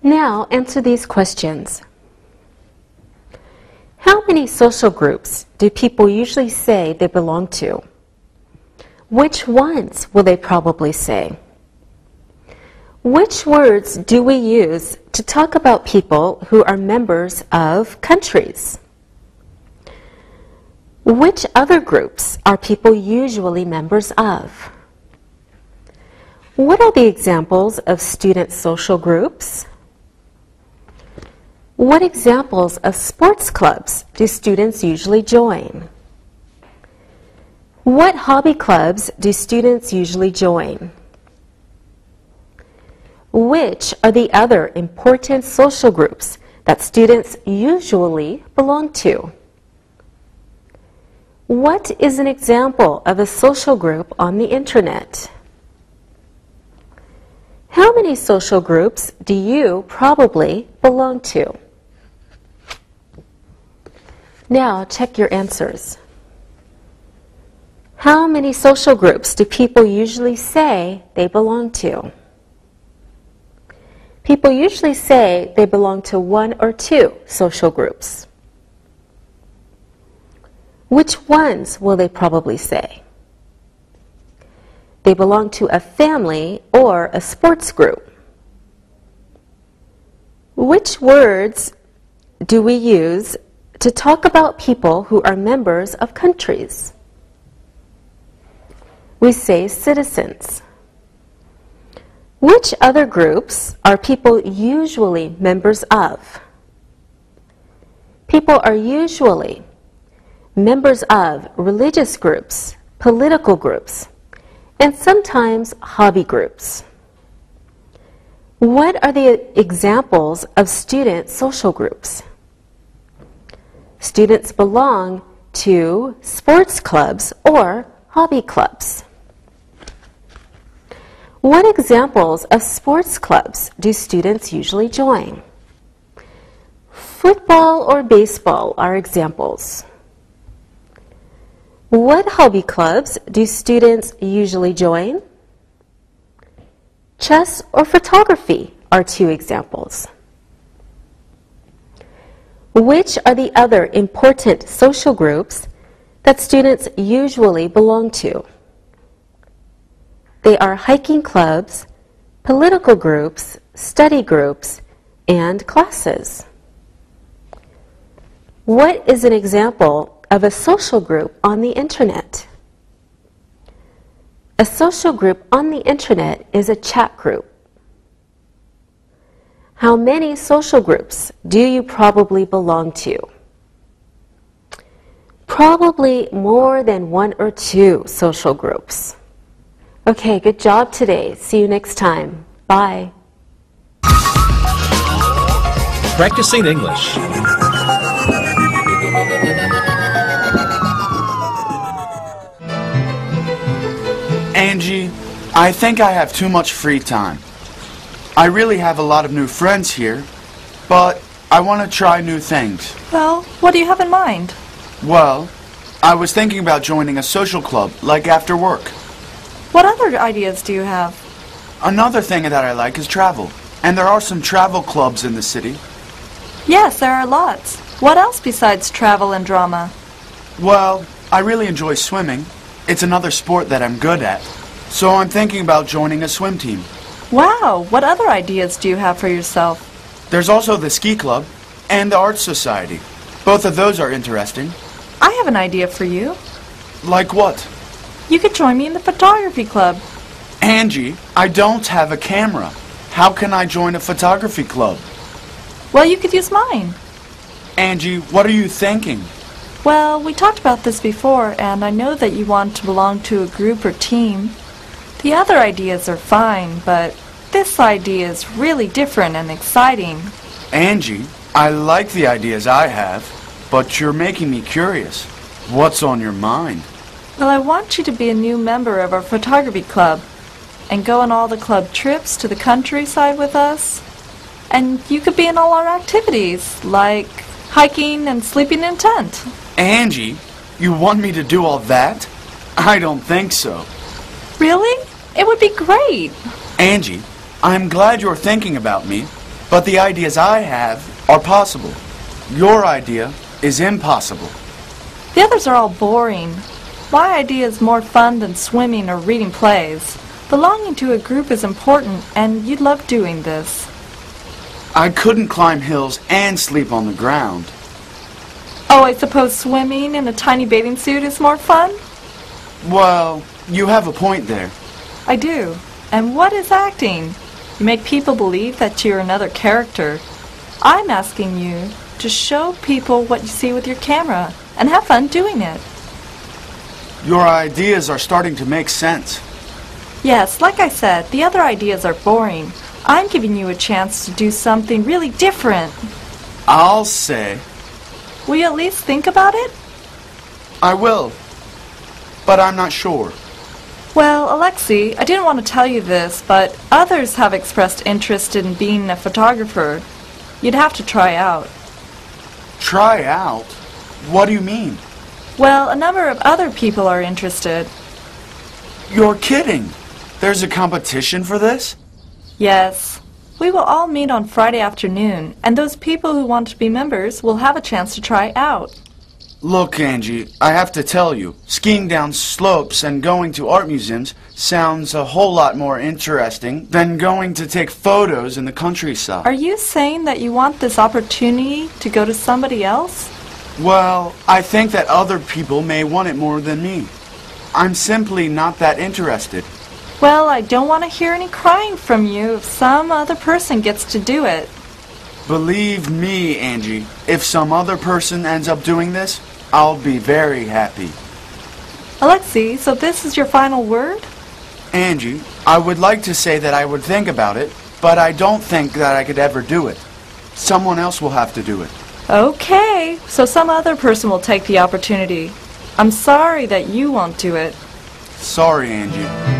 Now answer these questions. How many social groups do people usually say they belong to? Which ones will they probably say? Which words do we use to talk about people who are members of countries? Which other groups are people usually members of? What are the examples of student social groups? What examples of sports clubs do students usually join? What hobby clubs do students usually join? Which are the other important social groups that students usually belong to? What is an example of a social group on the internet? How many social groups do you probably belong to? Now check your answers. How many social groups do people usually say they belong to? People usually say they belong to one or two social groups. Which ones will they probably say? They belong to a family or a sports group. Which words do we use to talk about people who are members of countries? We say citizens. Which other groups are people usually members of? People are usually members of religious groups, political groups, and sometimes hobby groups. What are the examples of student social groups? Students belong to sports clubs or hobby clubs. What examples of sports clubs do students usually join? Football or baseball are examples. What hobby clubs do students usually join? Chess or photography are two examples. Which are the other important social groups that students usually belong to? They are hiking clubs, political groups, study groups, and classes. What is an example of a social group on the internet? A social group on the internet is a chat group. How many social groups do you probably belong to? Probably more than one or two social groups. Okay, good job today. See you next time. Bye. Practicing English. Angie, I think I have too much free time. I really have a lot of new friends here, but I want to try new things. Well, what do you have in mind? Well, I was thinking about joining a social club, like after work. What other ideas do you have? Another thing that I like is travel, and there are some travel clubs in the city. Yes, there are lots. What else besides travel and drama? Well, I really enjoy swimming. It's another sport that I'm good at. So I'm thinking about joining a swim team. Wow, what other ideas do you have for yourself? There's also the ski club and the art society. Both of those are interesting. I have an idea for you. Like what? You could join me in the photography club. Angie, I don't have a camera. How can I join a photography club? Well, you could use mine. Angie, what are you thinking? Well, we talked about this before, and I know that you want to belong to a group or team. The other ideas are fine, but this idea is really different and exciting. Angie, I like the ideas I have, but you're making me curious. What's on your mind? Well, I want you to be a new member of our photography club and go on all the club trips to the countryside with us. And you could be in all our activities, like hiking and sleeping in a tent. Angie, you want me to do all that? I don't think so. Really? It would be great. Angie, I'm glad you're thinking about me, But the ideas I have are possible. Your idea is impossible. The others are all boring. My idea is more fun than swimming or reading plays. Belonging to a group is important, and you'd love doing this. I couldn't climb hills and sleep on the ground. Oh, I suppose swimming in a tiny bathing suit is more fun? Well, you have a point there. I do. And what is acting? You make people believe that you're another character. I'm asking you to show people what you see with your camera and have fun doing it. Your ideas are starting to make sense. Yes, like I said, the other ideas are boring. I'm giving you a chance to do something really different. I'll say. Will you at least think about it? I will. But I'm not sure. Well, Alexei, I didn't want to tell you this, but others have expressed interest in being a photographer. You'd have to try out. Try out? What do you mean? Well, a number of other people are interested. You're kidding. There's a competition for this? Yes. We will all meet on Friday afternoon, and those people who want to be members will have a chance to try out. Look, Angie, I have to tell you, skiing down slopes and going to art museums sounds a whole lot more interesting than going to take photos in the countryside. Are you saying that you want this opportunity to go to somebody else? Well, I think that other people may want it more than me. I'm simply not that interested. Well, I don't want to hear any crying from you if some other person gets to do it. Believe me, Angie, if some other person ends up doing this, I'll be very happy. Alexei, so this is your final word? Angie, I would like to say that I would think about it, but I don't think that I could ever do it. Someone else will have to do it. Okay, so some other person will take the opportunity. I'm sorry that you won't do it. Sorry, Angie.